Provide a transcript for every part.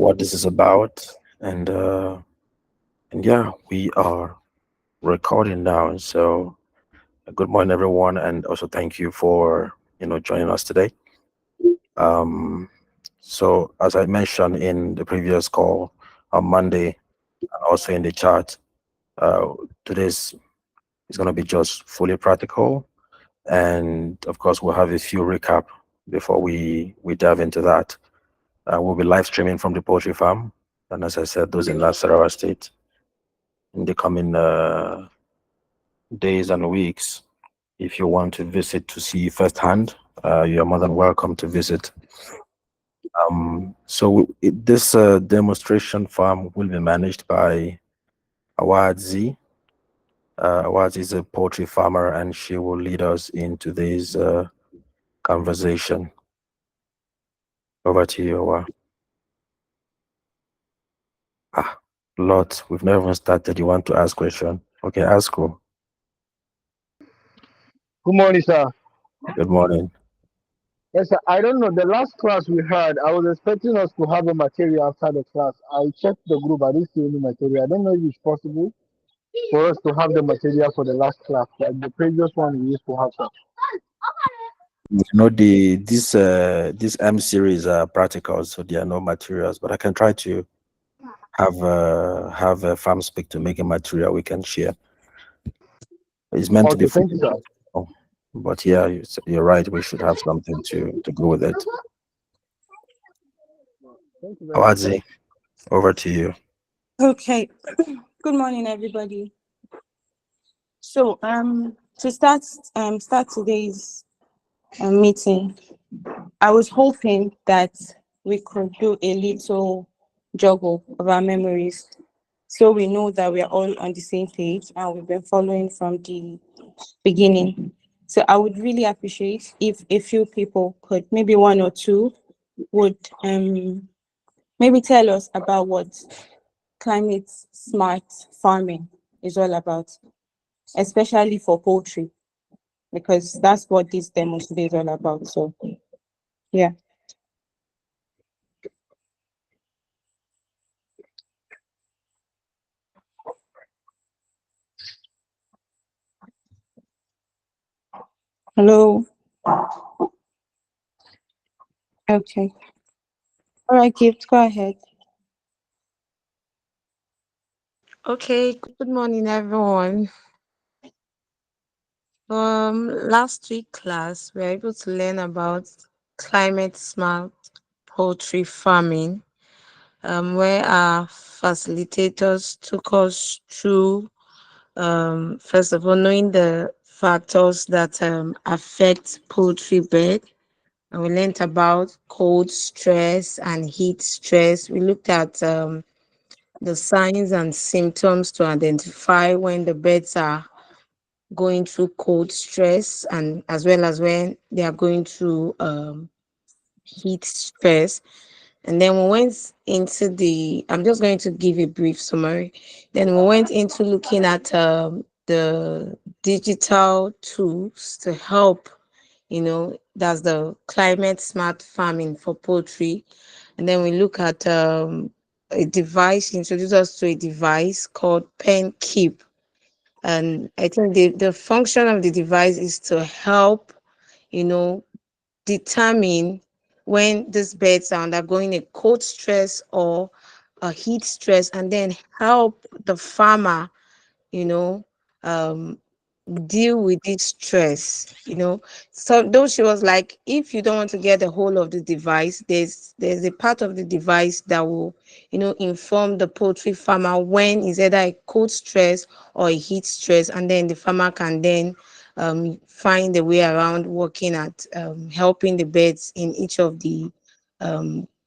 what this is about, and yeah, we are recording now. So good morning, everyone, and also thank you for joining us today. Um, so as I mentioned in the previous call on Monday, and also in the chat, uh, today's is going to be just fully practical, and of course we'll have a few recap before we dive into that. We'll be live streaming from the poultry farm, and as I said, those in Nasarawa State in the coming days and weeks. If you want to visit to see firsthand, you're more than welcome to visit. This demonstration farm will be managed by Awad Z. Awad is a poultry farmer, and she will lead us in today's conversation. Over to you, Awad. Lot, we've never even started. You want to ask question? Okay, ask. Cool. Good morning, sir. Good morning. Yes, sir. I don't know. The last class we had, I was expecting us to have a material after the class. I checked the group. I didn't see any material. I don't know if it's possible for us to have the material for the last class, like the previous one we used to have, sir. This M series are practicals, so there are no materials. But I can try to have a farm speak to make a material we can share. It's meant to be Okay, thank you, sir. free, but yeah, you're right. We should have something to go with it. Thank you very much. Awadzi, over to you. Okay. Good morning, everybody. So, to start today's meeting, I was hoping that we could do a little juggle of our memories, so we know that we are all on the same page and we've been following from the beginning. So, I would really appreciate if a few people could, maybe one or two, would maybe tell us about what climate smart farming is all about, especially for poultry, because that's what this demo today is all about. So, yeah. Hello. Okay. All right, Gift, go ahead. Okay, good morning, everyone. Last week class, we were able to learn about climate smart poultry farming, where our facilitators took us through, first of all, knowing the factors that affect poultry bed. And we learned about cold stress and heat stress. We looked at the signs and symptoms to identify when the birds are going through cold stress, and as well as when they are going through heat stress. And then we went into I'm just going to give a brief summary. Then we went into looking at the digital tools to help, that's the climate smart farming for poultry. And then we look at a device, introduce us to a device called Pen Keep. And I think the function of the device is to help, you know, determine when these birds are undergoing a cold stress or a heat stress, and then help the farmer, you know, um, deal with this stress. So though she was like, if you don't want to get the whole of the device, there's a part of the device that will, inform the poultry farmer when is either a cold stress or a heat stress, and then the farmer can then find a way around working at helping the birds in each of the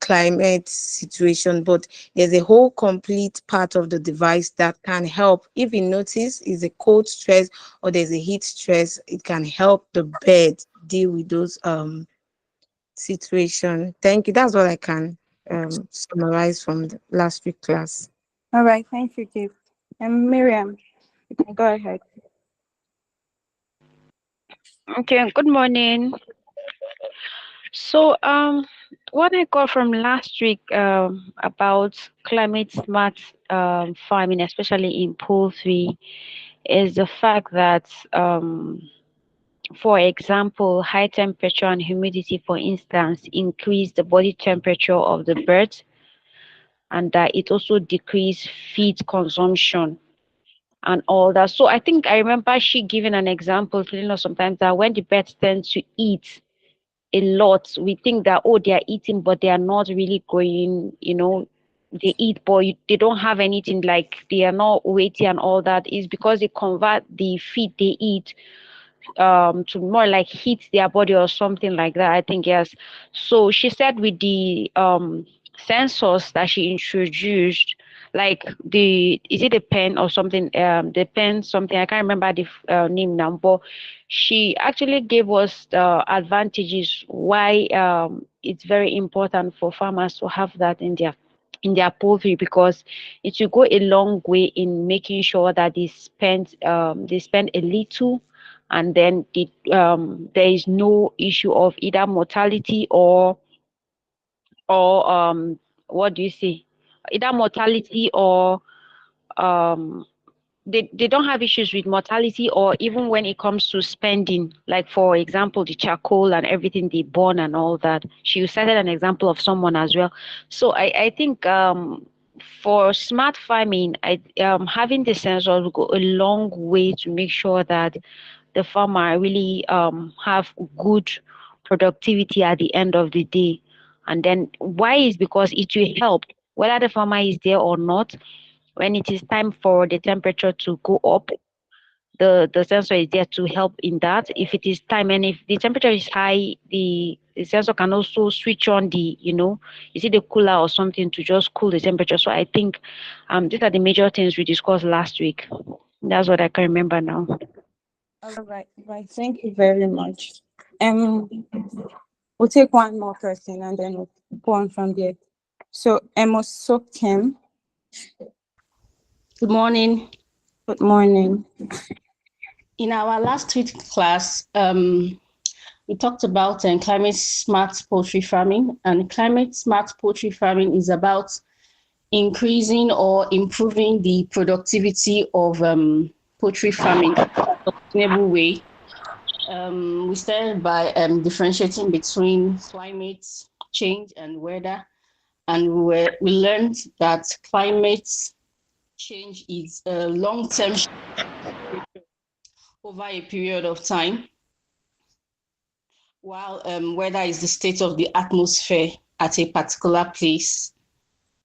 climate situation. But there's a whole complete part of the device that can help. If you notice is a cold stress or there's a heat stress, it can help the bird deal with those situation. Thank you. That's what I can summarize from the last week class. All right, thank you, Gift. And Miriam, you can go ahead. Okay, good morning. So, What I got from last week about climate smart farming, especially in poultry, is the fact that, for example, high temperature and humidity, for instance, increase the body temperature of the birds, and that it also decrease feed consumption and all that. So I think I remember she giving an example, telling us sometimes that when the birds tend to eat a lot, we think that, oh, they are eating, but they are not really going, they eat, but they don't have anything, like they are not weighty and all that, is because they convert the feed they eat to more like heat their body or something like that, I think. Yes. So she said with the sensors that she introduced, like the, is it a pen or something, the pen something, I can't remember the name now, but she actually gave us the advantages why it's very important for farmers to have that in their poultry, because it will go a long way in making sure that they spend a little, and then there is no issue of either mortality or what do you say, either mortality or um they don't have issues with mortality, or even when it comes to spending, like for example the charcoal and everything they burn and all that. She cited an example of someone as well. So I think for smart farming, having the sensors will go a long way to make sure that the farmer really have good productivity at the end of the day. And then why is because it will help whether the farmer is there or not. When it is time for the temperature to go up, the sensor is there to help in that. If it is time, and if the temperature is high, the sensor can also switch on the, is it the cooler or something to just cool the temperature. So I think these are the major things we discussed last week. That's what I can remember now. All right, right. Thank you very much. Um, we'll take one more person and then we'll go on from there. So, Emos Sokem, Good morning. good morning. In our last week class, we talked about climate smart poultry farming, and climate smart poultry farming is about increasing or improving the productivity of poultry farming in a sustainable way. We started by differentiating between climate change and weather, and we learned that climate change is a long-term over a period of time, while weather is the state of the atmosphere at a particular place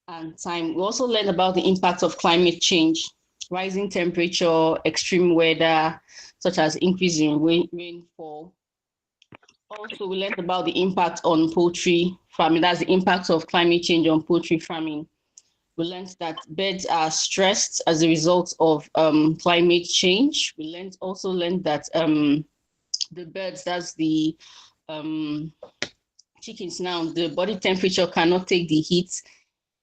and time. We also learned about the impact of climate change, rising temperature, extreme weather, such as increase in rainfall. Also, we learned about the impact on poultry farming. That's the impact of climate change on poultry farming. We learned that birds are stressed as a result of climate change. We also learned that the birds, that's the chickens now, the body temperature cannot take the heat.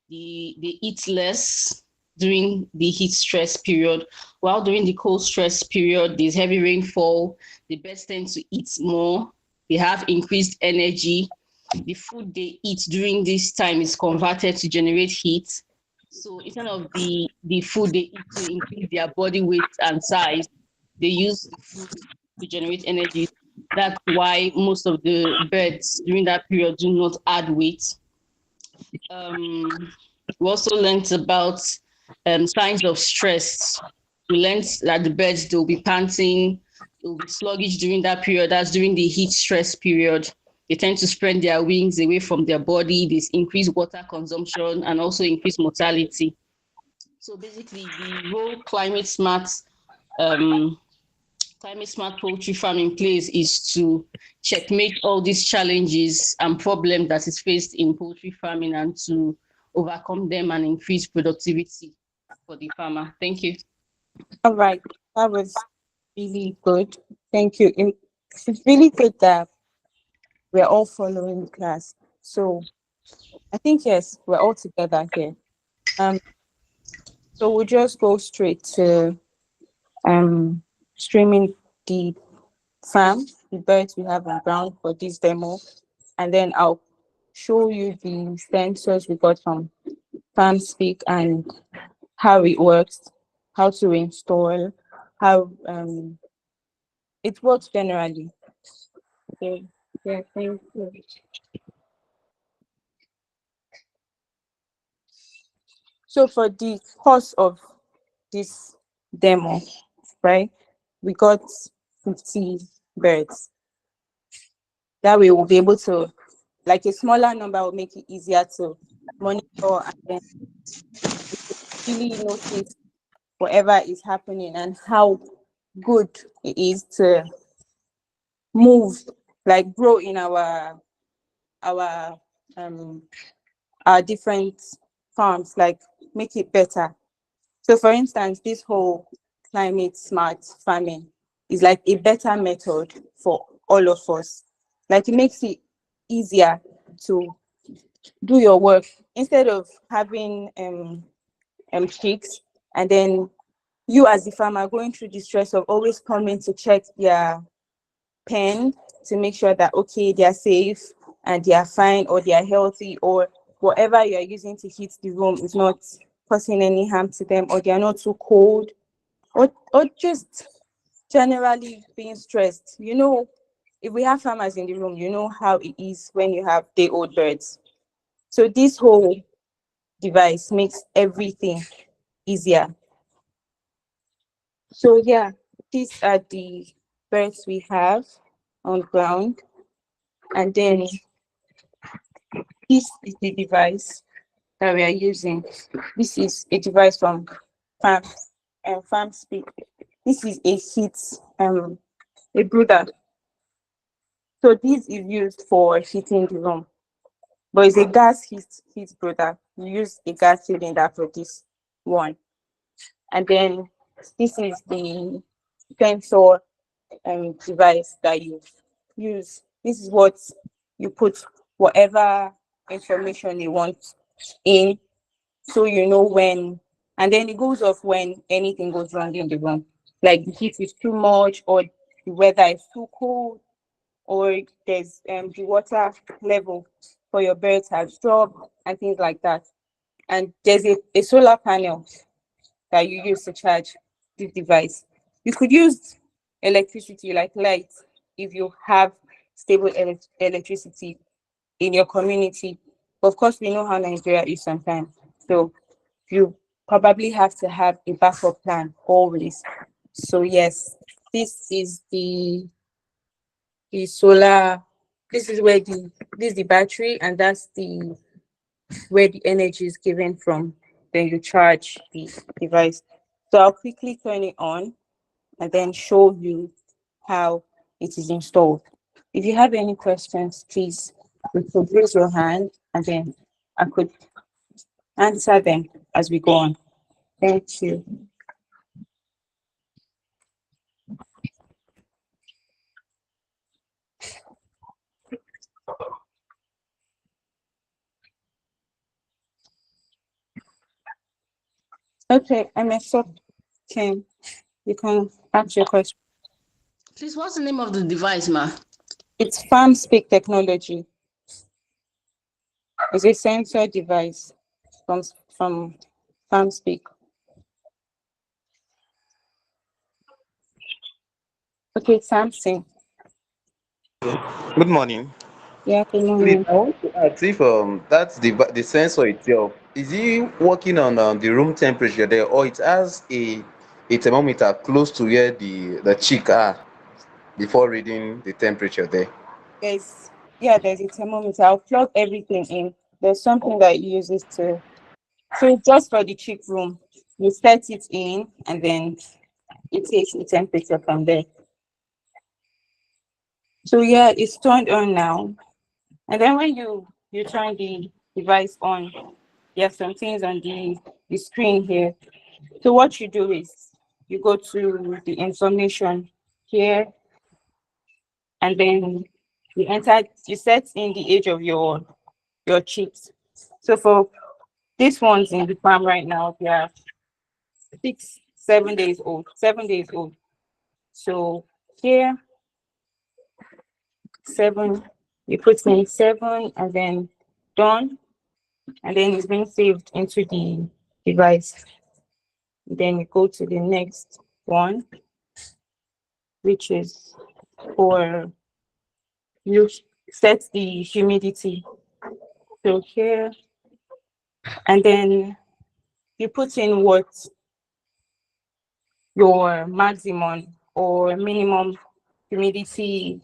They eat less during the heat stress period, while during the cold stress period, there's heavy rainfall, the birds tend to eat more, they have increased energy. The food they eat during this time is converted to generate heat. So instead of the food they eat to increase their body weight and size, they use the food to generate energy. That's why most of the birds during that period do not add weight. We also learned about signs of stress. We learned that the birds, they'll be panting, they'll be sluggish during that period. That's during the heat stress period. They tend to spread their wings away from their body. There's increased water consumption and also increased mortality. So basically, the role climate smart poultry farming plays is to checkmate all these challenges and problems that is faced in poultry farming and to overcome them and increase productivity for the farmer. Thank you. All right, that was really good. Thank you. It's really good that we're all following the class. So I think yes, we're all together here. Um, so we'll just go straight to streaming the birds we have on ground for this demo, and then I'll show you the sensors we got from FarmSpeak and how it works, how to install, how it works generally. Okay. Yeah, thank you. So for the course of this demo, right, we got 50 birds. That way we'll be able to, like a smaller number will make it easier to monitor and then really notice whatever is happening and how good it is to move, like grow in our um our different farms, like make it better. So for instance, this whole climate smart farming is like a better method for all of us. Like it makes it easier to do your work instead of having chicks and then you as the farmer going through the stress of always coming to check their pen to make sure that okay, they are safe and they are fine or they are healthy or whatever you are using to heat the room is not causing any harm to them or they are not too cold or just generally being stressed. You know, if we have farmers in the room, you know how it is when you have day-old birds. So this whole device makes everything easier. So yeah, these are the birds we have on ground. And then this is the device that we are using. This is a device from Farm FarmSpeak. This is a heat a brooder. So this is used for heating the room, but it's a gas heat brooder. You use a gas cylinder for this one, and then this is the sensor device that you use. This is what you put whatever information you want in, so you know when, and then it goes off when anything goes wrong in the room, like the heat is too much or the weather is too cold or there's the water level for your birds has dropped and things like that. And there's a solar panel that you use to charge this device. You could use electricity like light if you have stable electricity in your community. But of course, we know how Nigeria is sometimes. So you probably have to have a backup plan always. So yes, this is the solar, this is where this is the battery and that's the where the energy is given from. Then you charge the device. So I'll quickly turn it on and then show you how it is installed. If you have any questions, please you could raise your hand and then I could answer them as we go on. Thank you. Okay, I'm a sub Kim. You can ask your question. Please, what's the name of the device, ma? It's FarmSpeak technology. It's a sensor device from FarmSpeak. Okay, Samson. Good morning. Yeah, good Please, morning. I want to ask if that's the sensor itself. Is it working on the room temperature there, or it has a thermometer close to where the chick are before reading the temperature there? There's a thermometer. I'll plug everything in. There's something that it uses to. So just for the chick room, you set it in and then it takes the temperature from there. So yeah, it's turned on now. And then when you turn the device on, there's some things on the screen here. So what you do is you go to the information here and then you set in the age of your chicks. So for this one's in the farm right now, they are 7 days old, 7 days old. So here, 7, you put in 7 and then Done. And then it's being saved into the device. Then we go to the next one, which is for you set the humidity. So here, and then you put in what your maximum or minimum humidity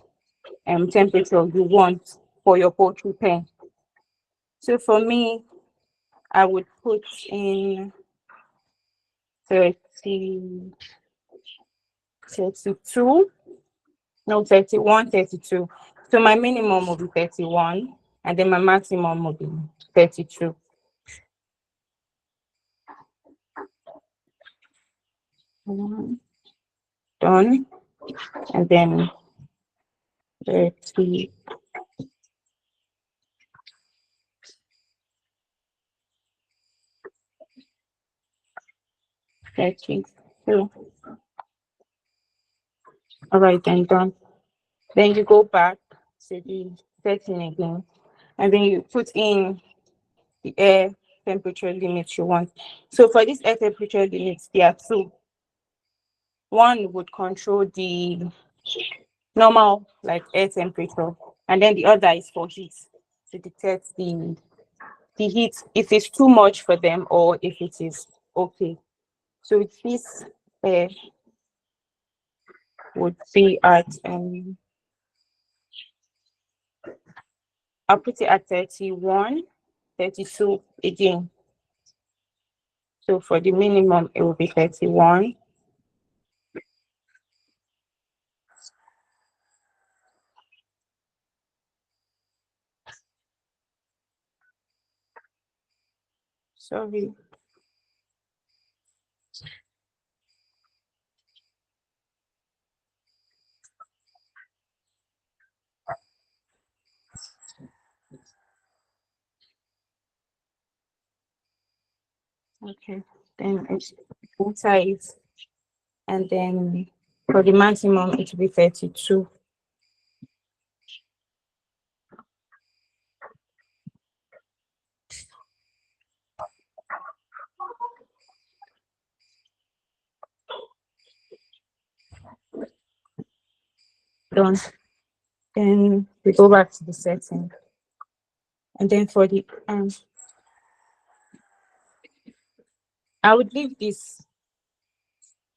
temperature you want for your poultry pen. So for me, I would put in 30, 32, no, 31, 32. So my minimum will be 31, and then my maximum will be 32. Done. And then 30, 32. All right, then done. Then you go back to the setting again, and then you put in the air temperature limits you want. So for this air temperature limits, there are two. One would control the normal like air temperature, and then the other is for heat to detect the heat if it's too much for them or if it is okay. So this air would be at I'll put it at 31, 32 again. So for the minimum, it will be 31. Sorry. Okay. Then it's inside, and then for the maximum, it will be 32. Done. Then we go back to the setting, and then for the I would leave this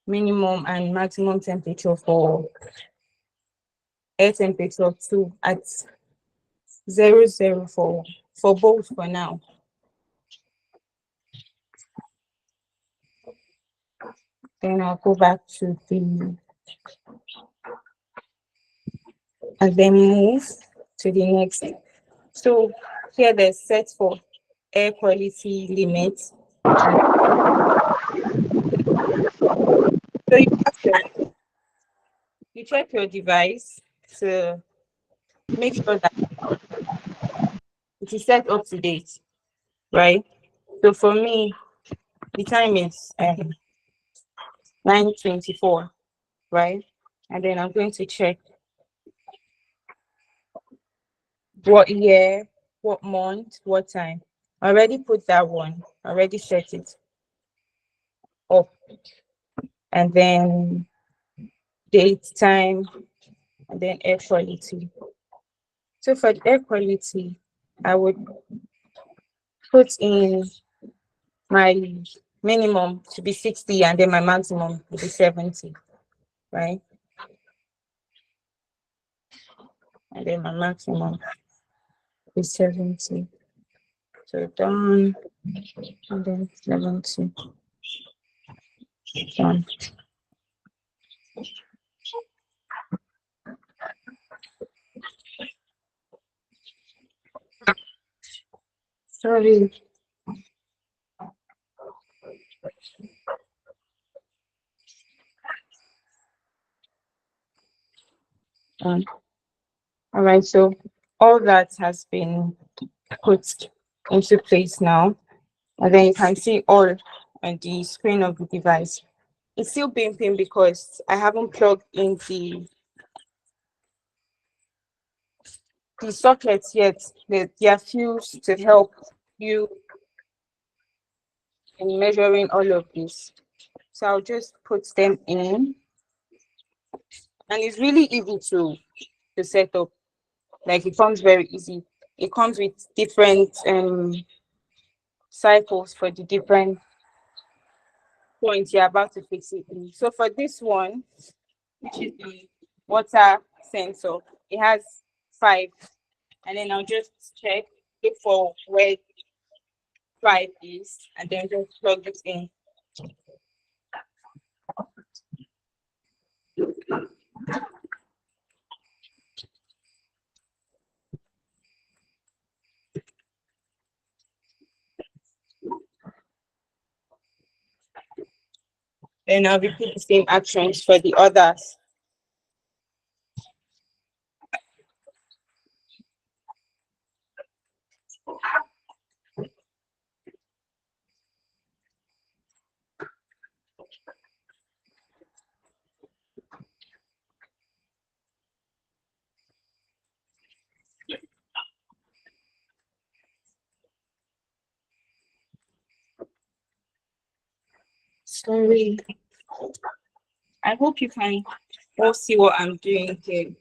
minimum and maximum temperature for air temperature 2 at 00 for both for now. Then I'll go back to the and then move to the next. So here there's set for air quality limits. So you check your device to make sure that it is set up to date, right? So for me, the time is 9:24, right? And then I'm going to check what year, what month, what time. I already put that one, already set it up. And then date, time, and then air quality. So for the air quality, I would put in my minimum to be 60 and then my maximum to be 70, right? And then my maximum is 70. So done, and then 70. Done. Sorry. Done. All right, so all that has been put into place now. And then you can see all on the screen of the device. It's still beeping because I haven't plugged in the sockets yet. They are fused to help you in measuring all of this. So I'll just put them in, and it's really easy to set up. Like, it comes very easy. It comes with different cycles for the different points you're about to fix it in. So for this one, which is the water sensor, it has 5, and then I'll just check, look for where 5 is, and then just plug it in. Then I'll repeat the same actions for the others. Sorry. I hope you can all see what I'm doing here.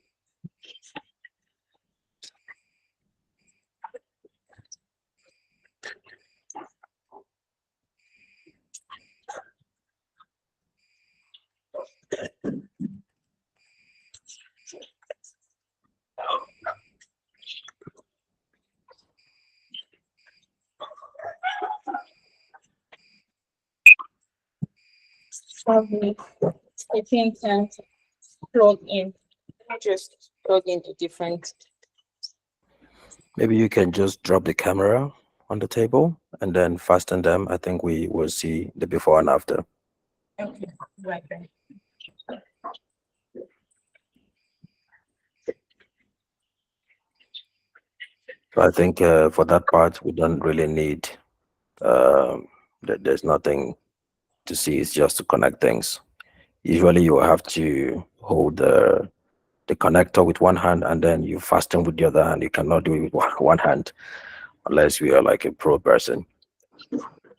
Sorry. I think plug in. Let me just plug into different. Maybe you can just drop the camera on the table and then fasten them. I think we will see the before and after. Okay, right there. So I think for that part, we don't really need, there's nothing to see, it's just to connect things. Usually you have to hold the connector with one hand and then you fasten with the other hand. You cannot do it with one hand unless you are like a pro person.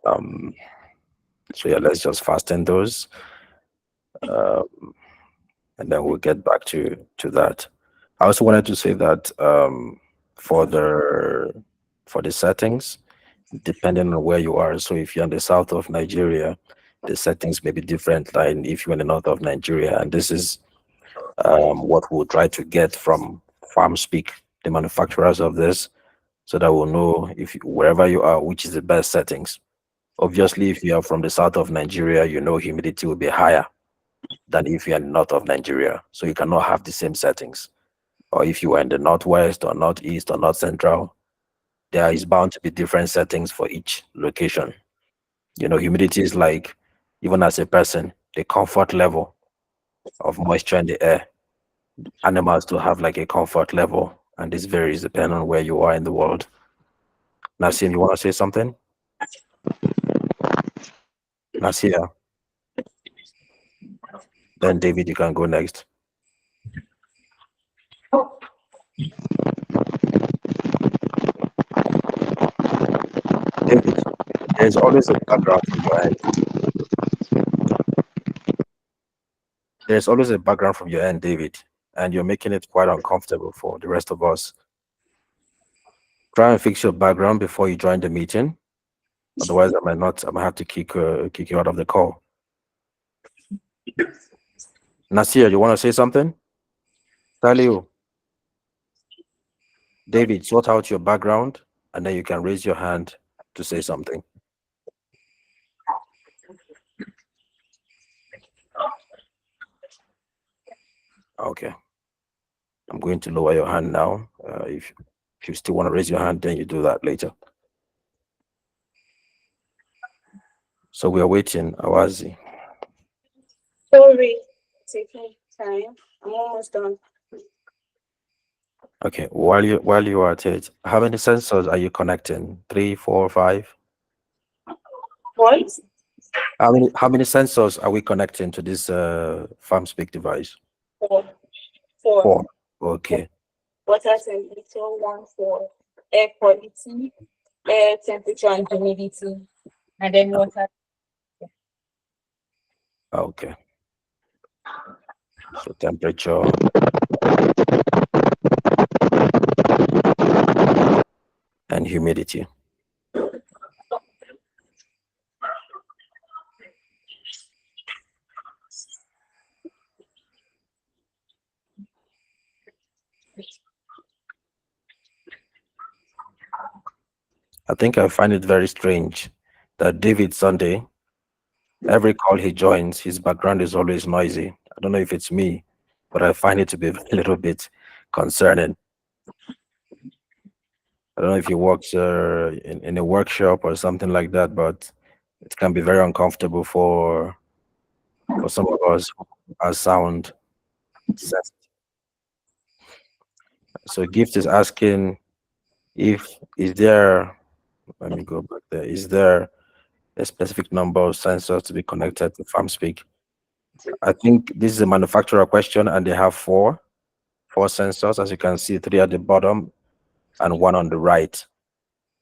So yeah, let's just fasten those, and then we'll get back to that. I also wanted to say that for the settings, depending on where you are. So if you're in the south of Nigeria, the settings may be different than if you're in the north of Nigeria. And this is what we'll try to get from FarmSpeak, the manufacturers of this, so that we'll know if wherever you are, which is the best settings. Obviously, if you are from the south of Nigeria, you know humidity will be higher than if you're in the north of Nigeria. So you cannot have the same settings. Or if you are in the northwest or northeast or north central, there is bound to be different settings for each location. You know, humidity is like, even as a person, the comfort level of moisture in the air. Animals to have like a comfort level, and this varies depending on where you are in the world. Nasim, you want to say something? Nasia. Then David, you can go next. David, there's always a background from your end. There's always a background from your end, David, and you're making it quite uncomfortable for the rest of us. Try and fix your background before you join the meeting. Otherwise, I might have to kick you out of the call. Nasir, you want to say something? Taliu. David, sort out your background, and then you can raise your hand to say something. Okay. I'm going to lower your hand now. If you still want to raise your hand, then you do that later. So we are waiting, Awazi. Sorry, taking time. I'm almost done. Okay, while you are at it, how many sensors are you connecting? 3, 4, 5? What? How many sensors are we connecting to this FarmSpeak device? 4. 4. Okay. water temperature, one for air quality, air temperature and humidity, and then water. Okay. So temperature and humidity. I think I find it very strange that David Sunday, every call he joins, his background is always noisy. I don't know if it's me, but I find it to be a little bit concerning. I don't know if he works in a workshop or something like that, but it can be very uncomfortable for some of us who are sound sensitive. So Gift is asking if is there, let me go back there, is there a specific number of sensors to be connected to FarmSpeak? I think this is a manufacturer question and they have four sensors, as you can see, three at the bottom and one on the right.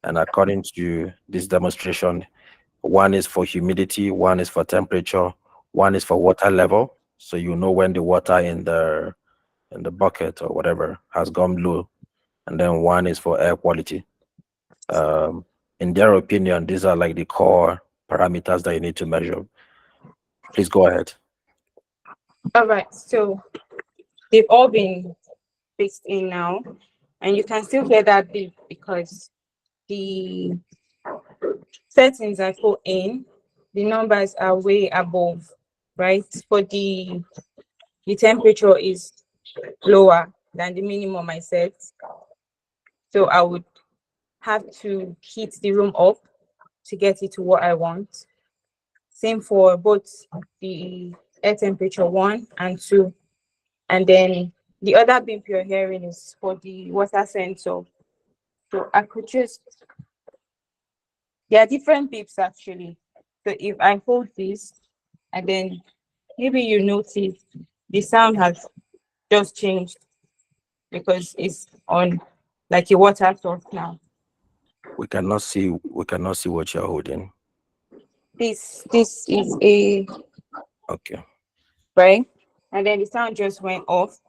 And according to this demonstration, one is for humidity, one is for temperature, one is for water level. So you know when the water in the bucket or whatever has gone low. And then one is for air quality. Um, in their opinion, these are like the core parameters that you need to measure. Please go ahead. All right, so they've all been fixed in now, and you can still hear that beep because the settings I put in, the numbers are way above, right? For the temperature is lower than the minimum I set. So I would have to heat the room up to get it to what I want. Same for both the air temperature 1 and 2. And then the other beep you're hearing is for the water sensor. So I could just, there are different beeps actually. So if I hold this and then maybe you notice the sound has just changed because it's on like a water source now. We cannot see what you're holding. This is a Okay. right, and then the sound just went off.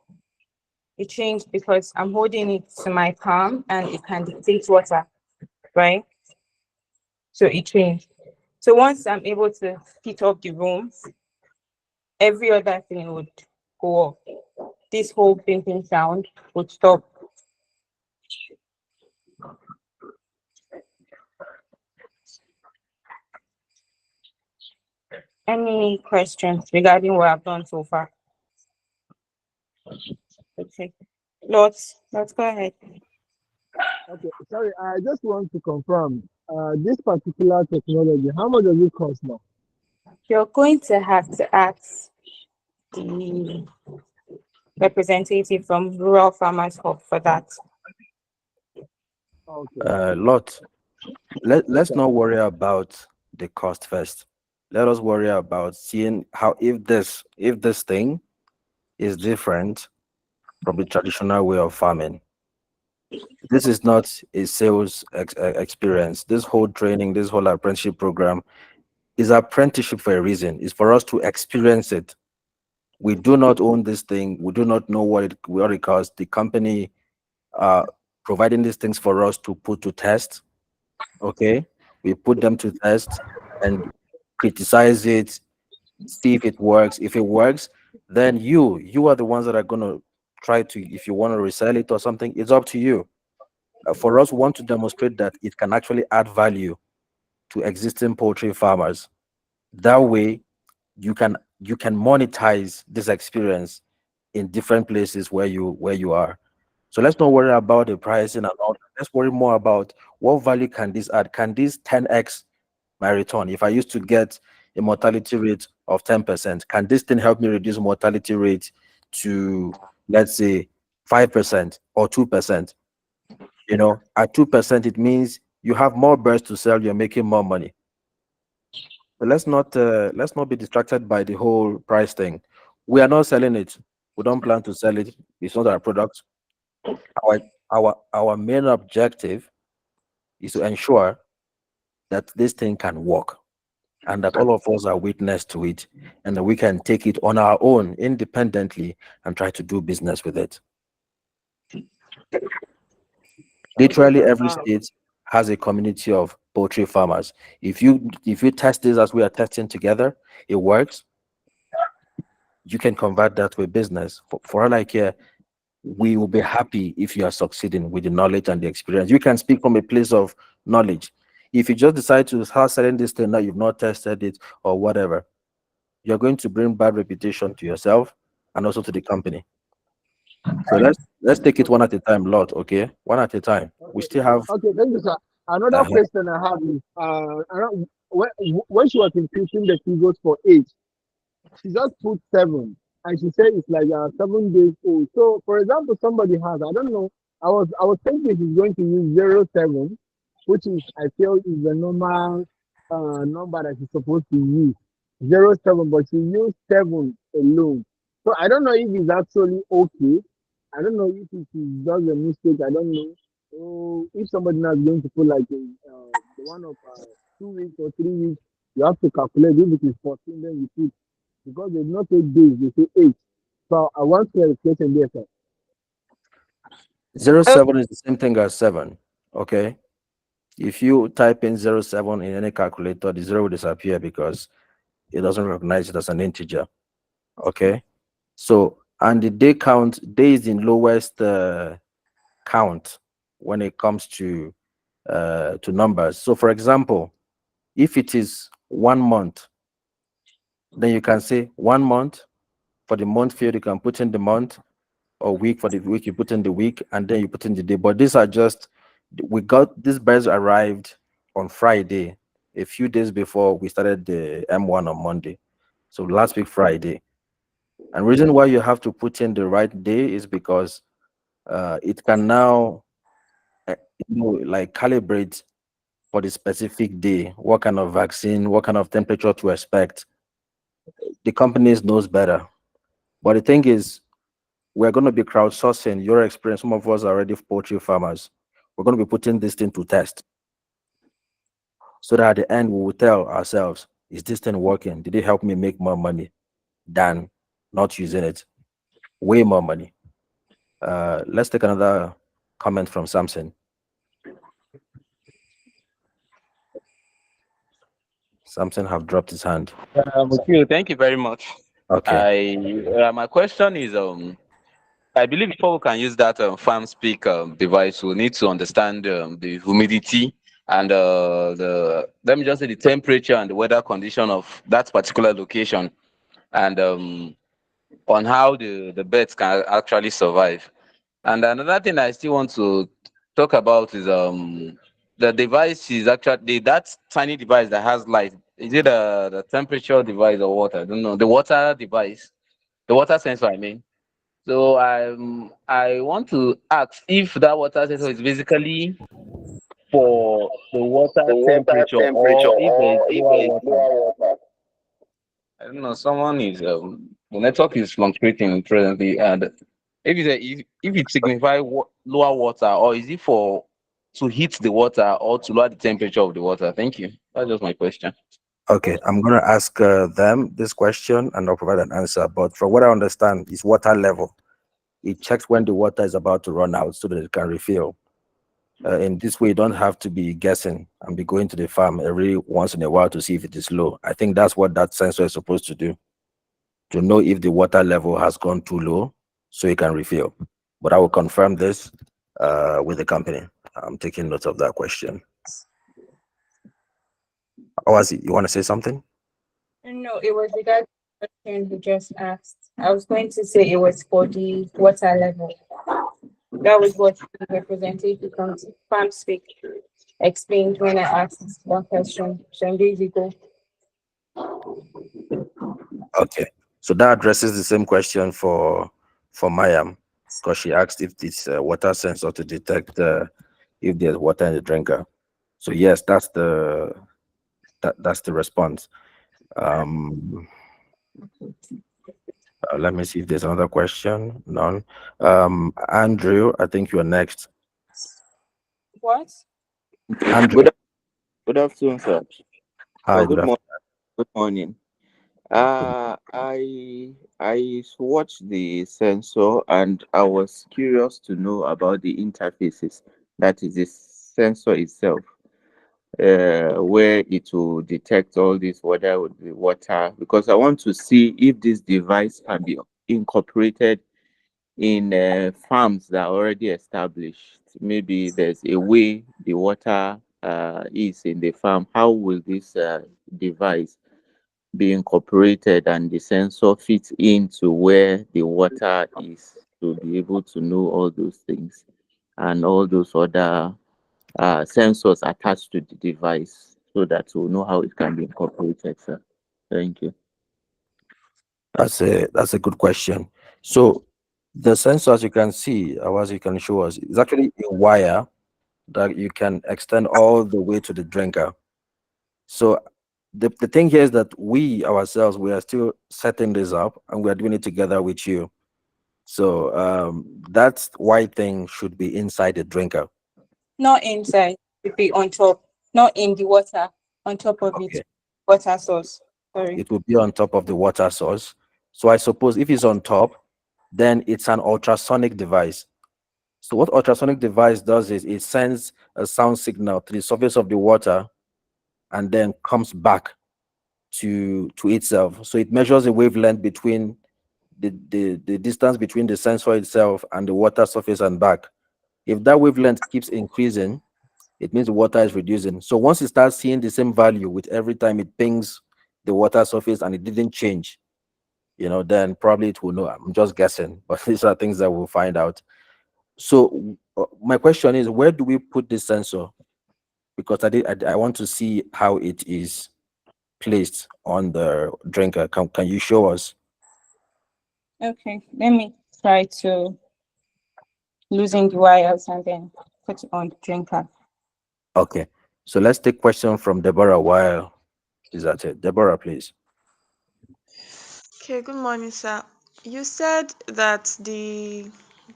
It changed because I'm holding it to my palm and it can dictate water, right? So it changed. So once I'm able to heat up the room, every other thing would go off. This whole thinking sound would stop. Any questions regarding what I've done so far? Okay. Let's go ahead. Okay, sorry, I just want to confirm. This particular technology, how much does it cost now? You're going to have to ask the representative from Rural Farmers Hub for that. Okay, Lot, let's okay, not worry about the cost first. Let us worry about seeing how if this thing is different from the traditional way of farming. This is not a sales experience. This whole training, this whole apprenticeship program is apprenticeship for a reason. It's for us to experience it. We do not own this thing. We do not know what it costs. The company providing these things for us to put to test. Okay, we put them to test and criticize it, see if it works. If it works, then you are the ones that are going to try to, if you want to resell it or something, it's up to you. For us, we want to demonstrate that it can actually add value to existing poultry farmers. That way, you can monetize this experience in different places where you are. So let's not worry about the pricing and all that. Let's worry more about what value can this add. Can this 10x my return? If I used to get a mortality rate of 10%, can this thing help me reduce mortality rate to, let's say, 5% or 2%? At 2%, it means you have more birds to sell, you're making more money. But let's not be distracted by the whole price thing. We are not selling it. We don't plan to sell it. It's not our product. Our main objective is to ensure that this thing can work and that all of us are witness to it and that we can take it on our own independently and try to do business with it. Okay, Literally sir. every state has a community of poultry farmers. If you test this as we are testing together, it works, you can convert that to a business. For all I care, we will be happy if you are succeeding with the knowledge and the experience. You can speak from a place of knowledge. If you just decide to start selling this thing now, you've not tested it or whatever, you're going to bring bad reputation to yourself and also to the company. So let's take it one at a time, Lot. Okay, one at a time. We still have. Okay, thank you, sir. Another Uh-huh. question I have is, when, when she was increasing the figures for age, she just put 7, and she said it's like 7 days old. So, for example, somebody has, I don't know, I was thinking she's going to use 07, which is, I feel, is the normal number that she's supposed to use, 07, but she used 7 alone. So I don't know if it's actually okay. I don't know if it is just a mistake. I don't know. So if somebody now is going to put like the one of 2 weeks or 3 weeks, you have to calculate if it is 14, then you put, because they do not take days, they say 8. So I want clarification there, sir. 07 is the same thing as 7. Okay. If you type in 07 in any calculator, the zero will disappear because it doesn't recognize it as an integer. Okay. So, and the day is the lowest count when it comes to numbers. So, for example, if it is 1 month, then you can say 1 month. For the month field, you can put in the month, or week for the week, you put in the week, and then you put in the day. But these are just, we got these birds arrived on Friday, a few days before we started the M1 on Monday. So last week, Friday. And reason why you have to put in the right day is because it can now, uh, like calibrate for the specific day, what kind of vaccine, what kind of temperature to expect. The companies knows better. But the thing is, we're going to be crowdsourcing your experience. Some of us are already poultry farmers. We're going to be putting this thing to test so that at the end we will tell ourselves, is this thing working? Did it help me make more money than not using it? Way more money. Let's take another comment from Samson. Samson have dropped his hand. Okay, thank you very much. Okay. I My question is I believe before we can use that farm speak device, we need to understand the humidity and the, let me just say, the temperature and the weather condition of that particular location, and on how the birds can actually survive. And another thing I still want to talk about is the device is actually that tiny device that has light. Is it the temperature device or what? I don't know. The water device, the water sensor, I mean. So I want to ask if that water sensor is basically for the water temperature, or if there is lower water. I don't know. Someone is the network is fluctuating presently, and if it signifies lower water, or is it for to heat the water or to lower the temperature of the water? Thank you. That's just my question. Okay, I'm going to ask them this question and I'll provide an answer. But from what I understand, is water level. It checks when the water is about to run out so that it can refill. In this way, you don't have to be guessing and be going to the farm every once in a while to see if it is low. I think that's what that sensor is supposed to do, to know if the water level has gone too low so it can refill. But I will confirm this with the company. I'm taking note of that question. Awazi, you want to say something? No, it was the guy question who just asked. I was going to say it was for the water level. That was what the representative from Farm Speak explained when I asked that question some days ago. Okay. So that addresses the same question for Mayam, because she asked if this water sensor to detect if there's water in the drinker. So yes, that's the response. Um, Let me see if there's another question. None. Andrew, I think you're next. What? Andrew, Good, good afternoon, sir. hi, Oh, good good morning. afternoon. Good morning. Good. I watched the sensor and I was curious to know about the interfaces. That is the sensor itself, where it will detect all this weather with the water. Because I want to see if this device can be incorporated in farms that are already established. Maybe there's a way the water is in the farm. How will this device be incorporated and the sensor fit into where the water is to be able to know all those things and all those other sensors attached to the device so that we'll know how it can be incorporated, sir. Thank you. That's a good question. So the sensor, as you can see, or as you can show us, is actually a wire that you can extend all the way to the drinker. So the thing here is that we ourselves, we are still setting this up and we are doing it together with you. So that white thing should be inside the drinker. Not inside. It be on top. Not in the water. On top of it. Okay. Water source. Sorry. It will be on top of the water source. So I suppose if it's on top, then it's an ultrasonic device. So what ultrasonic device does is it sends a sound signal to the surface of the water and then comes back to itself. So it measures the wavelength between the distance between the sensor itself and the water surface and back. If that wavelength keeps increasing, it means the water is reducing. So once it starts seeing the same value with every time it pings the water surface and it didn't change, then probably it will know. I'm just guessing, but these are things that we'll find out. So my question is, where do we put this sensor? Because I want to see how it is placed on the drinker. Can you show us? Okay. Let me try to loosen the wires and then put it on the drinker. Okay. So let's take question from Deborah while is that it? Deborah, please. Okay, good morning, sir. You said that the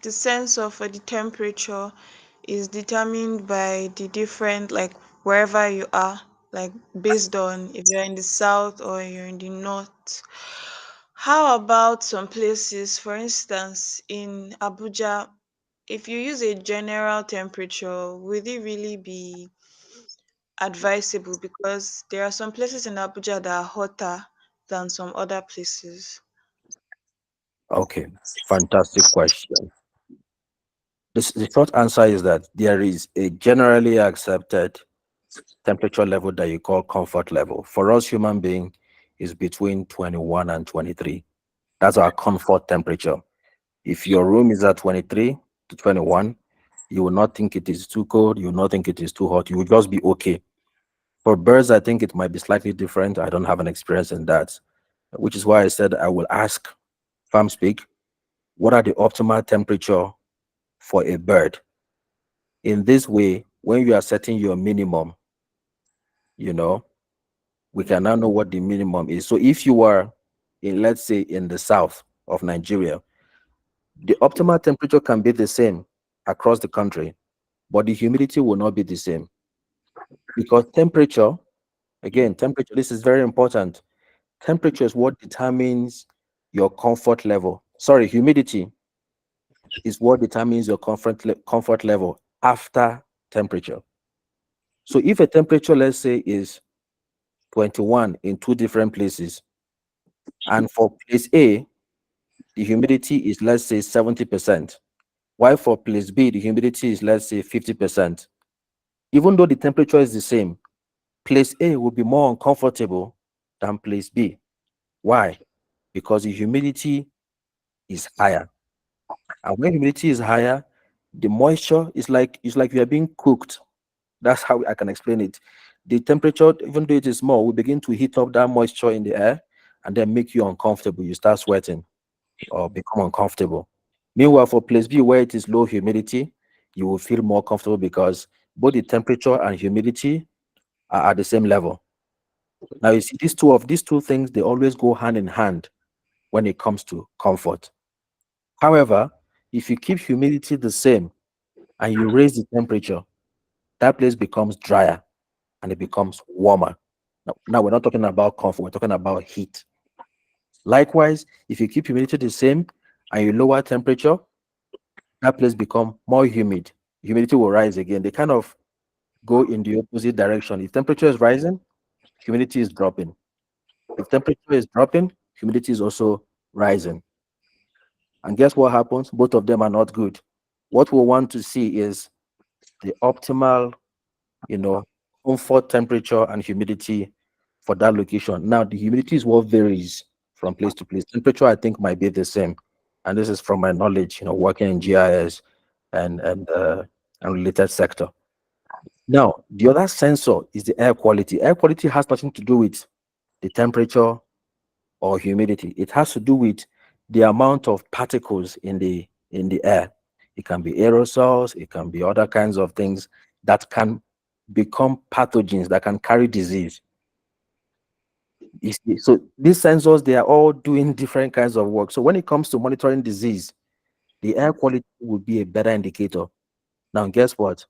sensor for the temperature is determined by the different, like wherever you are, like based on if you're in the south or you're in the north. How about some places, for instance, in Abuja, if you use a general temperature, would it really be advisable? Because there are some places in Abuja that are hotter than some other places. Okay. Fantastic question. The short answer is that there is a generally accepted temperature level that you call comfort level. For us human being is between 21 and 23. That's our comfort temperature. If your room is at 23 to 21, you will not think it is too cold, you will not think it is too hot, you will just be okay. For birds, I think it might be slightly different. I don't have an experience in that, which is why I said I will ask farm speak, what are the optimal temperature for a bird? In this way, when you are setting your minimum, you know, we can now know what the minimum is. So if you are in, let's say, in the south of Nigeria, the optimal temperature can be the same across the country, but the humidity will not be the same because temperature, again, temperature, this is very important. Temperature is what determines your comfort level. Sorry, humidity is what determines your comfort level after temperature. So if a temperature, let's say, is 21 in two different places, and for place A, the humidity is, let's say, 70%, while for place B, the humidity is, let's say, 50%. Even though the temperature is the same, place A will be more uncomfortable than place B. Why? Because the humidity is higher. And when humidity is higher, the moisture is like you are being cooked. That's how I can explain it. The temperature, even though it is small, will begin to heat up that moisture in the air and then make you uncomfortable. You start sweating or become uncomfortable. Meanwhile, for place B, where it is low humidity, you will feel more comfortable because both the temperature and humidity are at the same level. Now you see these two things, they always go hand in hand. when it comes to comfort. However, if you keep humidity the same and you raise the temperature, that place becomes drier and it becomes warmer. Now we're not talking about comfort, we're talking about heat. Likewise, if you keep humidity the same and you lower temperature, that place become more humid. Humidity will rise again. They kind of go in the opposite direction. If temperature is rising, humidity is dropping. If temperature is dropping, humidity is also rising. And guess what happens? Both of them are not good. What we want to see is the optimal, you know, comfort temperature and humidity for that location. Now, the humidity is what varies from place to place. Temperature, I think, might be the same. And this is from my knowledge, working in GIS and related sector. Now, the other sensor is the air quality. Air quality has nothing to do with the temperature or humidity. It has to do with the amount of particles in the air. It can be aerosols, it can be other kinds of things that can become pathogens that can carry disease. You see, so these sensors, they are all doing different kinds of work. So when it comes to monitoring disease, the air quality would be a better indicator. Now, guess what?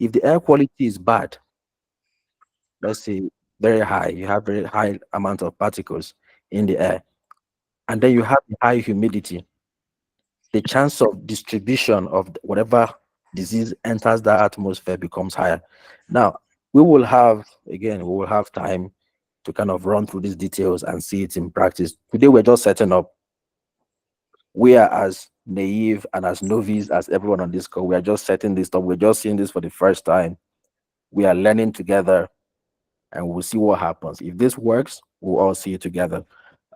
If the air quality is bad, let's say very high, you have very high amount of particles in the air, and then you have high humidity, the chance of distribution of whatever disease enters that atmosphere becomes higher. Now, we will have time to kind of run through these details and see it in practice. Today, we're just setting up. We are as naive and as novice as everyone on this call. We are just setting this up. We're just seeing this for the first time. We are learning together and we'll see what happens. If this works, we'll all see it together.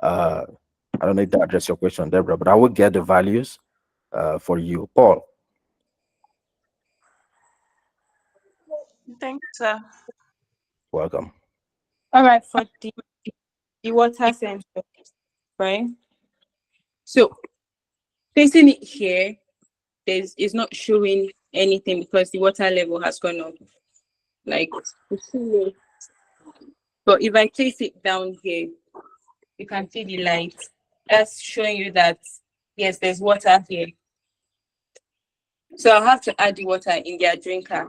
Uh, I don't know if that addressed your question, Deborah, but I will get the values for you. Paul, Thanks, sir. welcome. All right, for the water sensor, right? So placing it here, it's not showing anything because the water level has gone up. Like, but if I place it down here, you can see the light. That's showing you that yes, there's water here. So I'll have to add the water in their drinker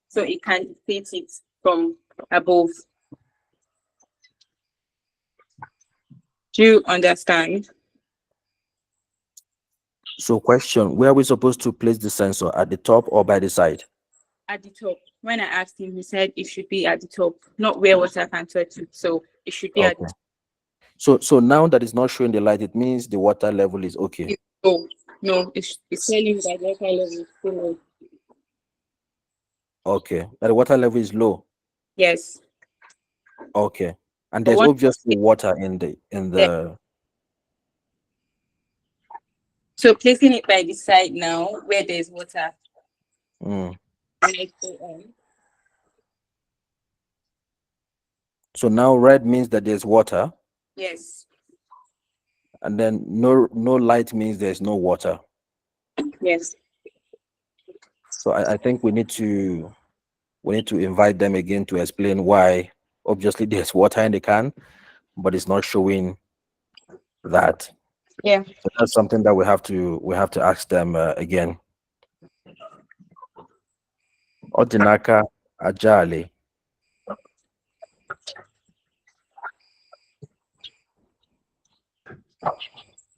so it can dictate it from above. Do you understand? So question, where are we supposed to place the sensor? At the top or by the side? At the top. When I asked him, he said it should be at the top, not where water can touch it. So it should be at the Okay. top. So now that it's not showing the light, it means the water level is okay. No, it's telling you that the water level is too low. Okay. That the water level is low. Yes. Okay. And But there's once obviously water in the so placing it by the side now where there's water. Mm. Like so, So now red means that there's water, yes. and then no light means there's no water. Yes. So I think we need to invite them again to explain why obviously there's water in the can, but it's not showing that. Yeah. So that's something that we have to ask them again. Odinaka Ajali.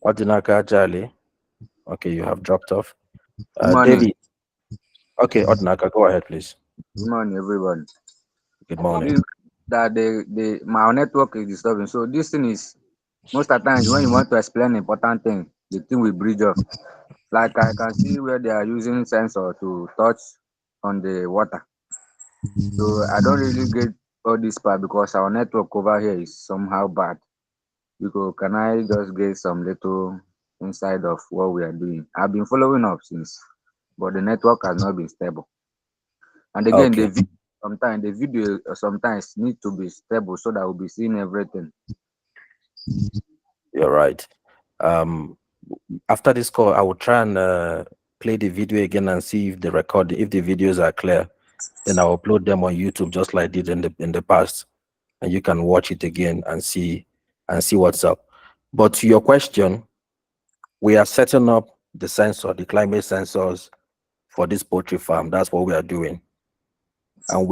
Odinaka Ajali. Okay, you have dropped off. Good morning. David. Okay, Odinaka, go ahead, please. Good morning, everyone. Good morning. This, that my network is disturbing. So this thing is most of the times when you want to explain important thing, the thing will bridge up. Like I can see where they are using sensor to touch on the water. So I don't really get all this part because our network over here is somehow bad. Because can I just get some little inside of what we are doing? I've been following up since, but the network has not been stable. And again, Okay, the video sometimes need to be stable so that we'll be seeing everything. you're right. After this call, I will try and play the video again and see if the videos are clear. Then I'll upload them on YouTube just like I did in the past, and you can watch it again and see what's up. But to your question, we are setting up the sensor, the climate sensors for this poultry farm. That's what we are doing. And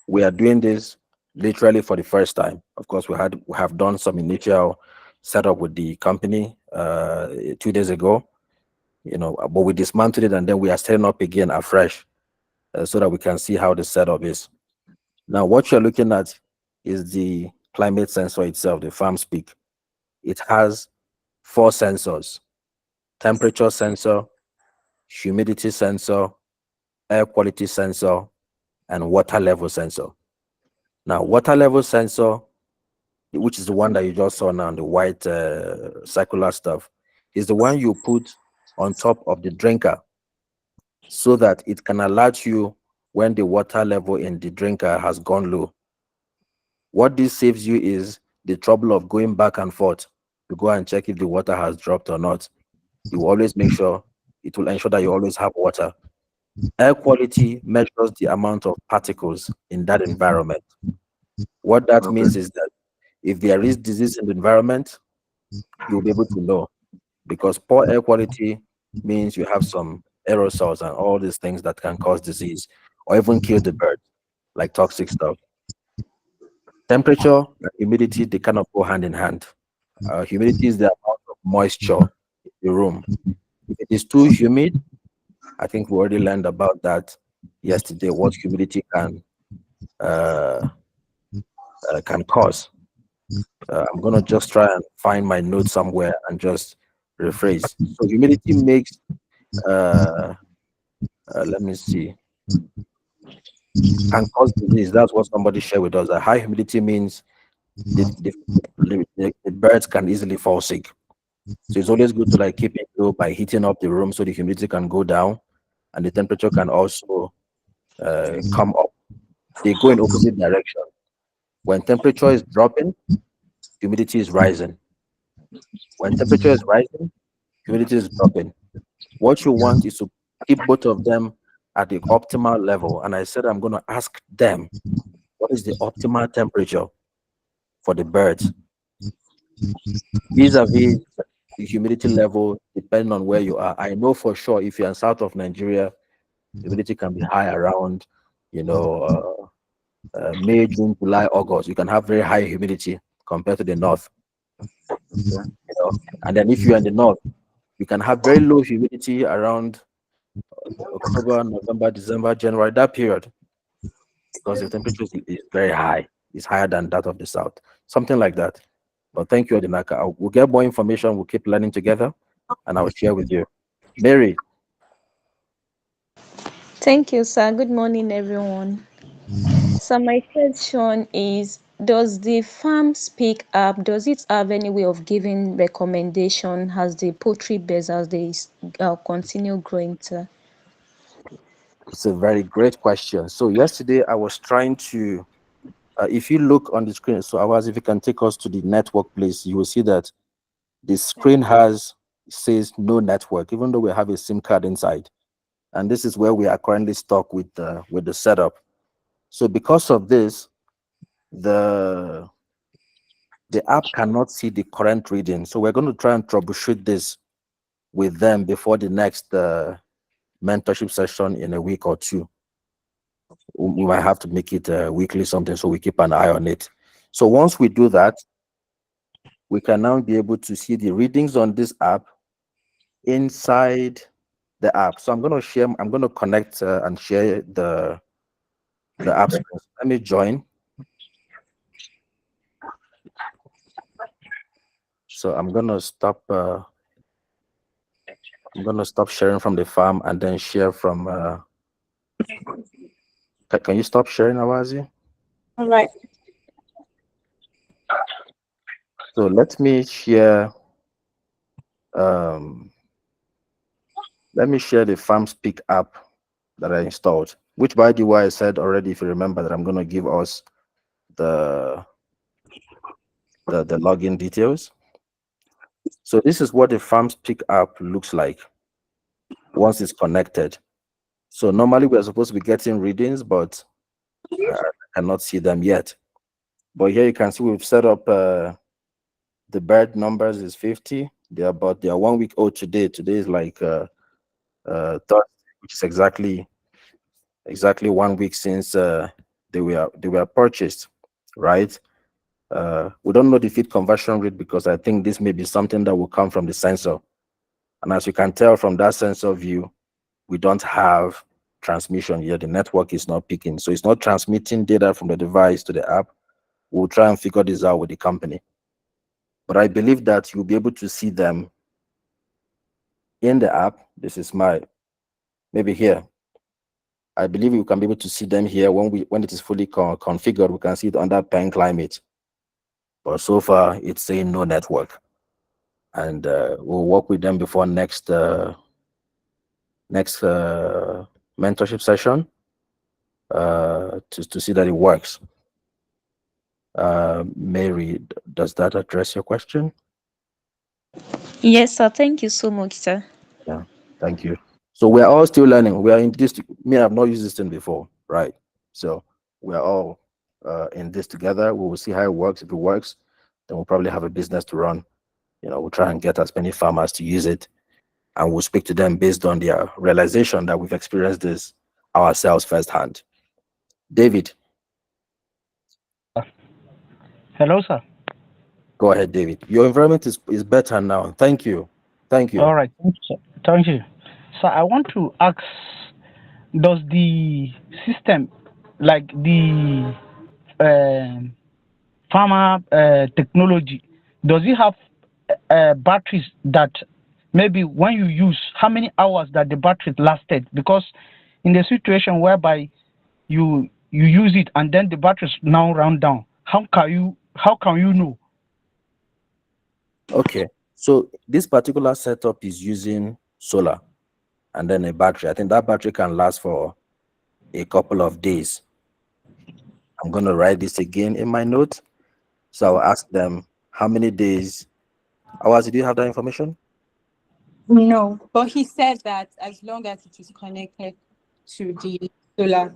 we are doing this literally for the first time. Of course, we have done some initial setup with the company 2 days ago, but we dismantled it and then we are setting up again afresh so that we can see how the setup is. Now, what you're looking at is the climate sensor itself, the farm speak. It has 4 sensors: temperature sensor, humidity sensor, air quality sensor, and water level sensor. Now, water level sensor, which is the one that you just saw now, the white circular stuff, is the one you put on top of the drinker so that it can alert you when the water level in the drinker has gone low. What this saves you is the trouble of going back and forth to go and check if the water has dropped or not. You will always make sure, it will ensure that you always have water. Air quality measures the amount of particles in that environment. What that Okay. means is that if there is disease in the environment, you'll be able to know, because poor air quality means you have some aerosols and all these things that can cause disease or even kill the bird, like toxic stuff. Temperature and humidity, they kind of go hand in hand. Humidity is the amount of moisture in the room. If it is too humid, I think we already learned about that yesterday, what humidity uh, can cause. I'm going to just try and find my note somewhere and just rephrase. So humidity makes, uh, let me see, can cause disease. That's what somebody shared with us. That high humidity means the birds can easily fall sick. So it's always good to like keep it low by heating up the room so the humidity can go down and the temperature can also come up. They go in opposite direction. When temperature is dropping, humidity is rising. When temperature is rising, humidity is dropping. What you want is to keep both of them at the optimal level. And I said I'm going to ask them, what is the optimal temperature for the birds vis-a-vis the humidity level, depending on where you are. I know for sure if you're in south of Nigeria, humidity can be high around, May, June, July, August. You can have very high humidity compared to the north. And then if you're in the north, you can have very low humidity around October, November, December, January, that period, because the temperature is very high. It's higher than that of the south, something like that. But thank you, Odinaka. We'll get more information. We'll keep learning together, and I'll share with you. Mary, Thank you, sir. Good morning, everyone. So my question is, does the farm speak up? Does it have any way of giving recommendation as the poultry birds as they continue growing? To it's a very great question. So yesterday I was trying to, if you look on the screen, so Awaz, if you can take us to the network, please, you will see that the screen says no network, even though we have a SIM card inside. And this is where we are currently stuck with the setup. So because of this, the app cannot see the current reading. So we're going to try and troubleshoot this with them before the next mentorship session in a week or two. We might have to make it weekly something so we keep an eye on it. So once we do that, we can now be able to see the readings on this app inside the app. So I'm going to connect and share the app screen. Let me join. So I'm going to stop sharing from the farm and then share from can you stop sharing, Awazi? All right. So let me share the farm speak app that I installed, which by the way I said already, if you remember, that I'm going to give us the login details. So this is what the farm speak app looks like once it's connected. So normally we're supposed to be getting readings, but I cannot see them yet. But here you can see we've set up the bird numbers is 50. They are 1 week old today. Today is like Thursday, which is exactly 1 week since they were purchased, right? We don't know the feed conversion rate because I think this may be something that will come from the sensor. And as you can tell from that sensor view, we don't have transmission here. The network is not picking. So it's not transmitting data from the device to the app. We'll try and figure this out with the company. But I believe that you'll be able to see them in the app. This is maybe here. I believe you can be able to see them here when it is fully configured. We can see it under pen climate. But so far, it's saying no network. And we'll work with them before next mentorship session to see that it works. Mary, does that address your question? Yes, sir. Thank you so much, sir. Yeah, thank you. So we're all still learning. We are in this. Me, I've not used this thing before, right? So we're all in this together. We will see how it works. If it works, then we'll probably have a business to run. We'll try and get as many farmers to use it, and we'll speak to them based on their realization that we've experienced this ourselves firsthand. David. Hello, sir. Go ahead, David. Your environment is better now. Thank you. Thank you. All right. Thank you, sir. Thank you. So I want to ask, does the system, like the farmer technology, does it have batteries that maybe when you use, how many hours that the battery lasted? Because in the situation whereby you use it and then the batteries now run down, how can you know? Okay. So this particular setup is using solar and then a battery. I think that battery can last for a couple of days. I'm going to write this again in my notes. So I'll ask them how many days. Hours, did you have that information? No, but he said that as long as it is connected to the solar,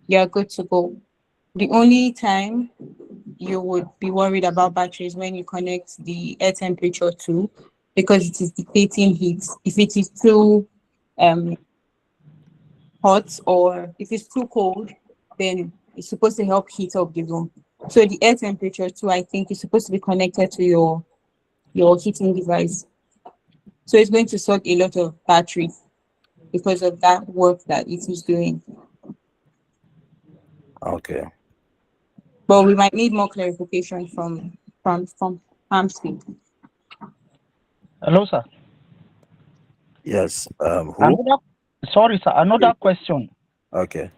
you're good to go. The only time you would be worried about batteries when you connect the air temperature to, because it is dictating heat. If it is too hot or if it's too cold, then it's supposed to help heat up the room. So the air temperature too, I think, is supposed to be connected to your heating device. So it's going to suck a lot of battery because of that work that it is doing. Okay. But we might need more clarification from Amspeed. Hello, sir. Yes. Who? Sorry, sir. Another question. Okay.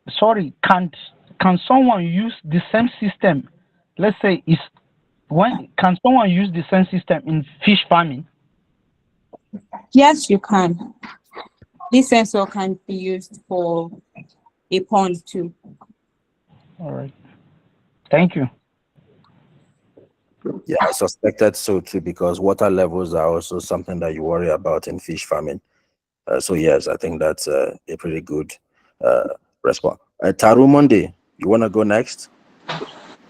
Sorry, can someone use the same system? Let's say can someone use the same system in fish farming? Yes, you can. This sensor can be used for a pond too. All right. Thank you. Yeah, I suspected so too because water levels are also something that you worry about in fish farming. So yes, I think that's a pretty good response. Taru Monday, you want to go next?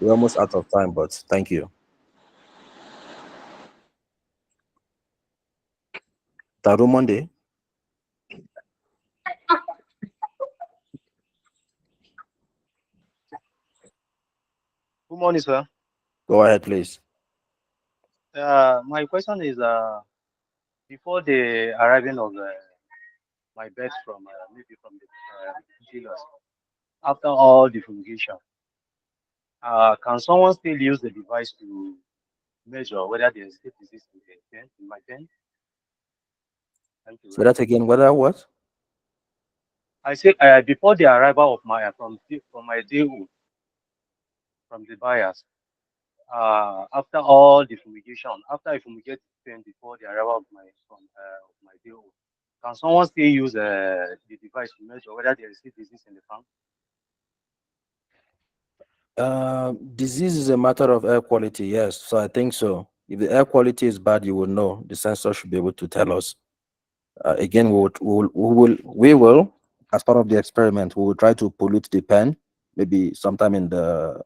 We're almost out of time, but thank you. Taru Monday. Good morning, sir. Go ahead, please. My question is, before the arriving of my birds from maybe from the dealers, after all the fumigation, can someone still use the device to measure whether there is a disease in the pen, in my pen? Thank you So very that much. again, whether what? I said before the arrival of my from my deal from the buyers, after all the fumigation, after I fumigate the pen before the arrival of my deal, can someone still use the device to measure whether there is a disease in the farm? Disease is a matter of air quality, yes. So I think so. If the air quality is bad, you will know. The sensor should be able to tell us. Again, we will, as part of the experiment, we will try to pollute the pen, maybe sometime in the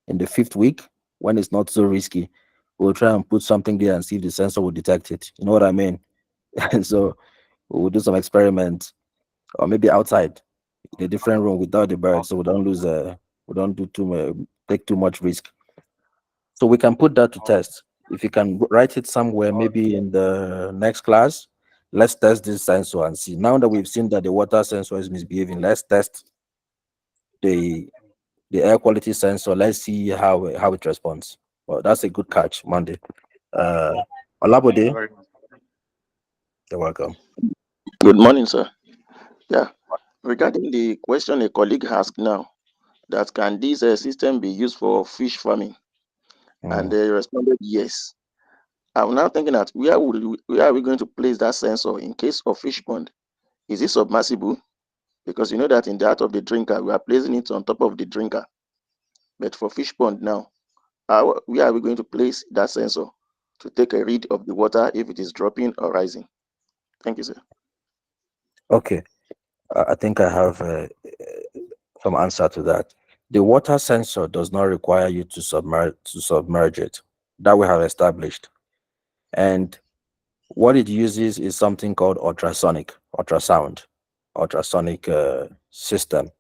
5th week, when it's not so risky, we'll try and put something there and see if the sensor will detect it. You know what I mean? And so we'll do some experiments, or maybe outside in a different room without the bird, so we don't lose we don't do too much, take too much risk. So we can put that to test. If you can write it somewhere, maybe in the next class, let's test this sensor and see. Now that we've seen that the water sensor is misbehaving, let's test the the air quality sensor. Let's see how it responds. Well, that's a good catch, Monday. Uh, Thank you Olabode, very much. you're welcome. Good morning, sir. Yeah, regarding the question a colleague asked now, that can this system be used for fish farming? And Mm. they responded yes. I'm now thinking that where are we going to place that sensor in case of fish pond? Is it submersible? Because you know that in the out of the drinker, we are placing it on top of the drinker. But for fish pond now, where are we going to place that sensor to take a read of the water if it is dropping or rising? Thank you, sir. Okay, I think I have some answer to that. The water sensor does not require you to submerge it. That we have established. And what it uses is something called ultrasonic system.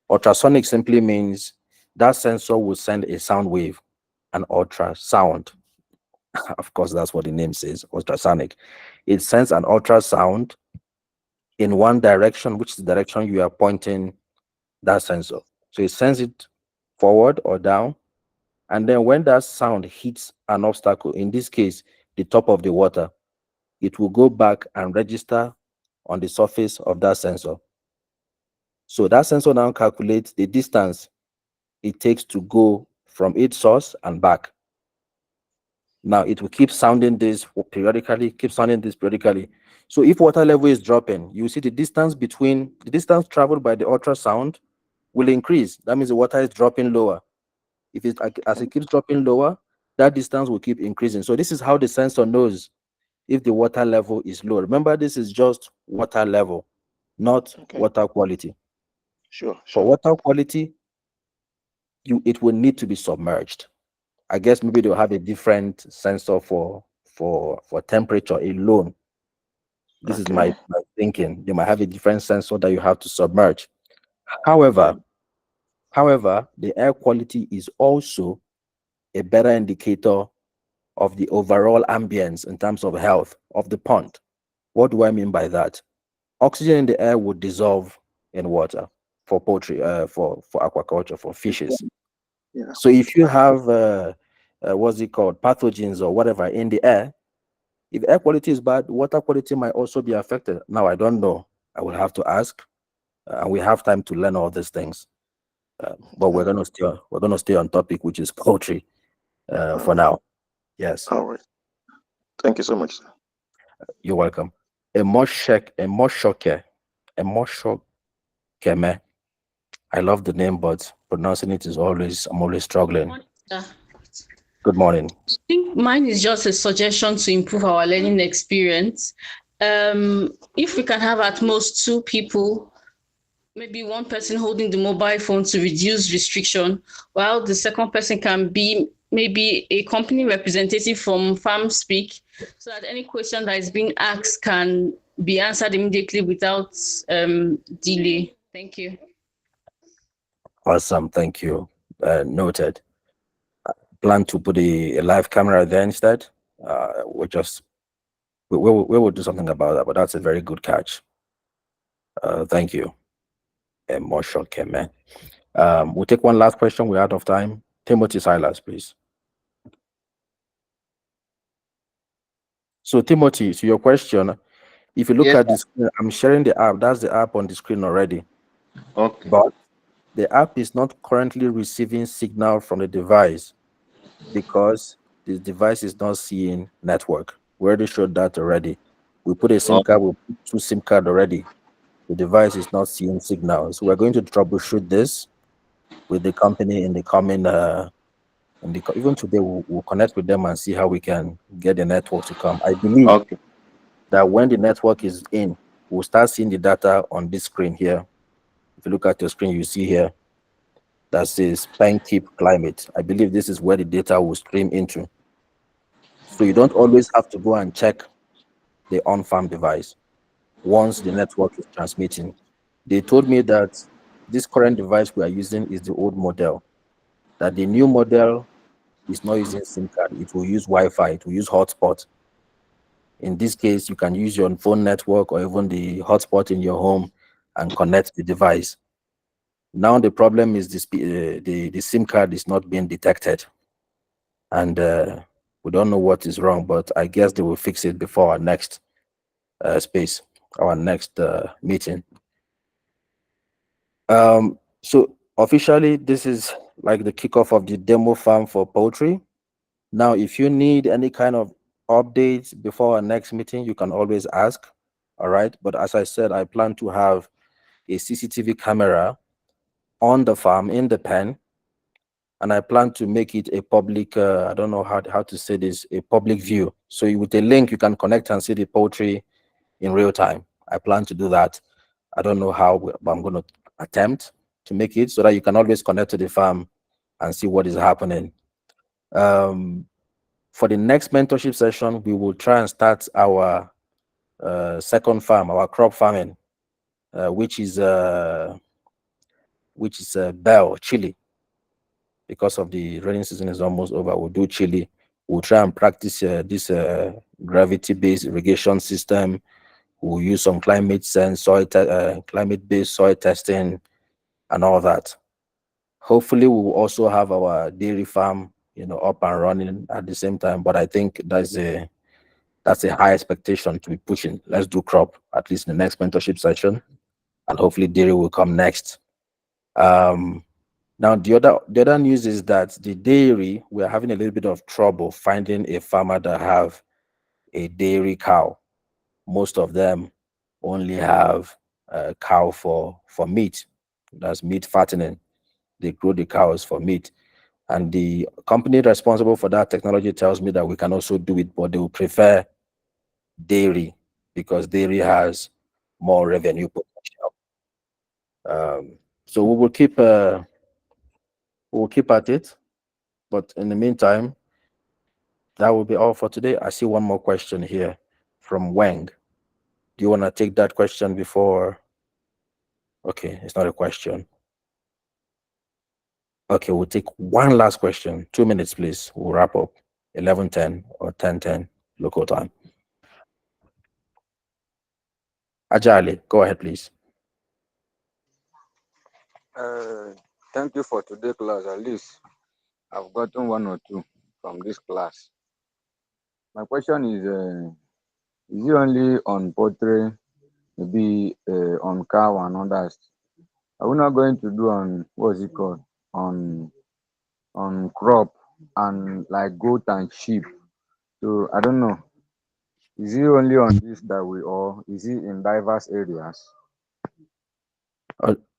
Ultrasonic simply means that sensor will send a sound wave, an ultrasound. Of course, that's what the name says, ultrasonic. It sends an ultrasound in one direction, which is the direction you are pointing that sensor. So it sends it forward or down. And then when that sound hits an obstacle, in this case, the top of the water, it will go back and register on the surface of that sensor. So that sensor now calculates the distance it takes to go from its source and back. Now it will keep sounding this periodically, keep sounding this periodically. So if water level is dropping, you see the distance traveled by the ultrasound will increase. That means the water is dropping lower. If it as it keeps dropping lower, that distance will keep increasing. So this is how the sensor knows if the water level is low. Remember, this is just water level, not Okay. water quality. Sure, For sure. water quality, it will need to be submerged. I guess maybe they'll have a different sensor for temperature alone. This is Okay. my thinking. They might have a different sensor that you have to submerge. However, the air quality is also a better indicator of the overall ambience in terms of health of the pond. What do I mean by that? Oxygen in the air would dissolve in water for poultry, for aquaculture, for fishes. Yeah. So if you have what's it called, pathogens or whatever in the air, if air quality is bad, water quality might also be affected. Now I don't know. I will have to ask, and we have time to learn all these things. But we're gonna stay on topic, which is poultry for now. Yes, All right. Thank you so much, sir. you're welcome. Emoshoke, Emoshokeme. I love the name, but pronouncing it is I'm always struggling. Yeah. Good morning. I think mine is just a suggestion to improve our learning experience. If we can have at most two people, maybe one person holding the mobile phone to reduce restriction, while the second person can be maybe a company representative from Farm Speak, so that any question that is being asked can be answered immediately without delay. Thank you. Awesome, thank you. Noted. Plan to put a live camera there instead. We're just we will do something about that, but that's a very good catch. Thank you. Emoshokeme. We'll take one last question. We're out of time. Timothy Silas, please. So, Timothy, to your question, if you look Yes, at sir. this, I'm sharing the app. That's the app on the screen already. Okay. But the app is not currently receiving signal from the device because the device is not seeing network. We already showed that already. We put a SIM Oh, card, we put two SIM card already. The device is not seeing signal. So we're going to troubleshoot this with the company in the coming even today we'll connect with them and see how we can get the network to come. I believe okay. that when the network is in, we'll start seeing the data on this screen here. If you look at your screen, you see here that says pen keep climate. I believe this is where the data will stream into. So you don't always have to go and check the on-farm device once the network is transmitting. They told me that this current device we are using is the old model, that the new model is not using SIM card. It will use Wi-Fi, it will use hotspot. In this case, you can use your phone network or even the hotspot in your home and connect the device. Now the problem is the SIM card is not being detected, and we don't know what is wrong. But I guess they will fix it before our next our next meeting. So officially, this is like the kickoff of the demo farm for poultry. Now, if you need any kind of updates before our next meeting, you can always ask. All right. But as I said, I plan to have a CCTV camera on the farm in the pen, and I plan to make it a public, I don't know how to say this, a public view. So with a link, you can connect and see the poultry in real time. I plan to do that. I don't know how, but I'm going to attempt to make it so that you can always connect to the farm and see what is happening. For the next mentorship session, we will try and start our second farm, our crop farming, which is Bell, Chile. Because of the rainy season is almost over, we'll do Chile. We'll try and practice this gravity-based irrigation system. We'll use some climate-based soil testing and all that. Hopefully, we will also have our dairy farm, up and running at the same time. But I think that's a high expectation to be pushing. Let's do crop at least in the next mentorship session, and hopefully dairy will come next. Now the other news is that the dairy, we're having a little bit of trouble finding a farmer that have a dairy cow. Most of them only have a cow for meat. That's meat fattening. They grow the cows for meat. And the company responsible for that technology tells me that we can also do it, but they will prefer dairy because dairy has more revenue potential. So we will keep at it. But in the meantime, that will be all for today. I see one more question here from Wang. Do you want to take that question before? Okay, it's not a question. Okay, we'll take one last question. 2 minutes, please. We'll wrap up. 11:10 or 10:10 local time. Ajali, go ahead, please. Thank you for today's class. At least I've gotten one or two from this class. My question is it only on poultry, maybe on cow and others? Are we not going to do on what's it called on crop and like goat and sheep? So I don't know. Is it only on this that we, or is it in diverse areas?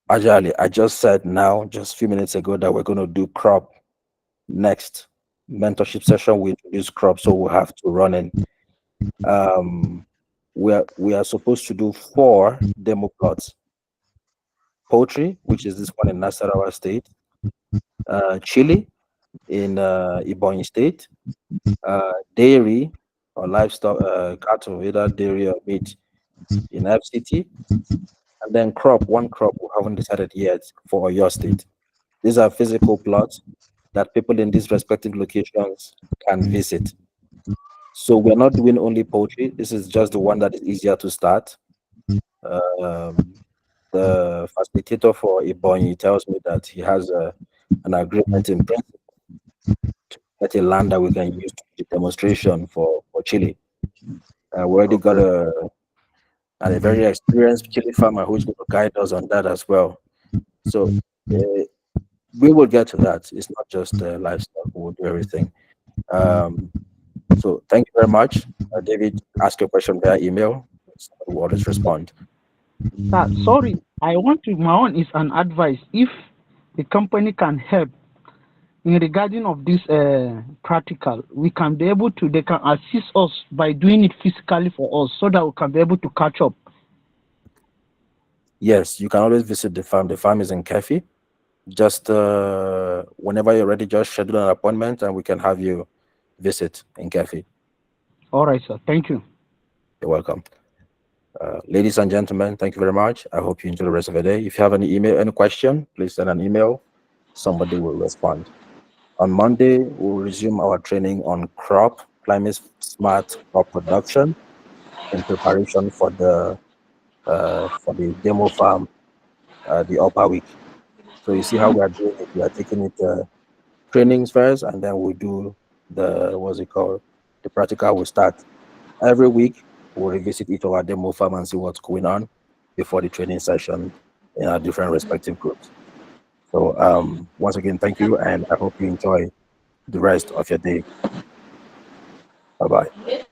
Ajali, I just said now, just a few minutes ago, that we're going to do crop next mentorship session. We introduce crop, so we'll have to run in. We are supposed to do 4 demo plots: poultry, which is this one in Nasarawa State, chili in Ebonyi State, dairy or livestock, cattle, either dairy or meat in FCT, and then one crop we haven't decided yet for your state. These are physical plots that people in these respective locations can visit. So we're not doing only poultry. This is just the one that is easier to start. The facilitator for Ebonyi tells me that he has an agreement in principle to get a land that we can use to do the demonstration for Chile. We already got a very experienced chili farmer who's going to guide us on that as well. So we will get to that. It's not just livestock. We'll do everything. So thank you very much. David, ask your question via email. We'll always respond. Sorry, my own is an advice. If the company can help in regarding of this practical, they can assist us by doing it physically for us so that we can be able to catch up. Yes, you can always visit the farm. The farm is in Kefi. just whenever you're ready, just schedule an appointment and we can have you visit in Kefi. All right, sir. Thank you. You're welcome. Ladies and gentlemen, thank you very much. I hope you enjoy the rest of the day. If you have any question, please send an email. Somebody will respond. On Monday, we'll resume our training on climate smart crop production in preparation for the demo farm, the upper week. So you see how we are doing it. We are taking it trainings first, and then we do the practical will start. Every week, we'll revisit each of our demo farm and see what's going on before the training session in our different respective groups. So once again, thank you, and I hope you enjoy the rest of your day. Bye-bye.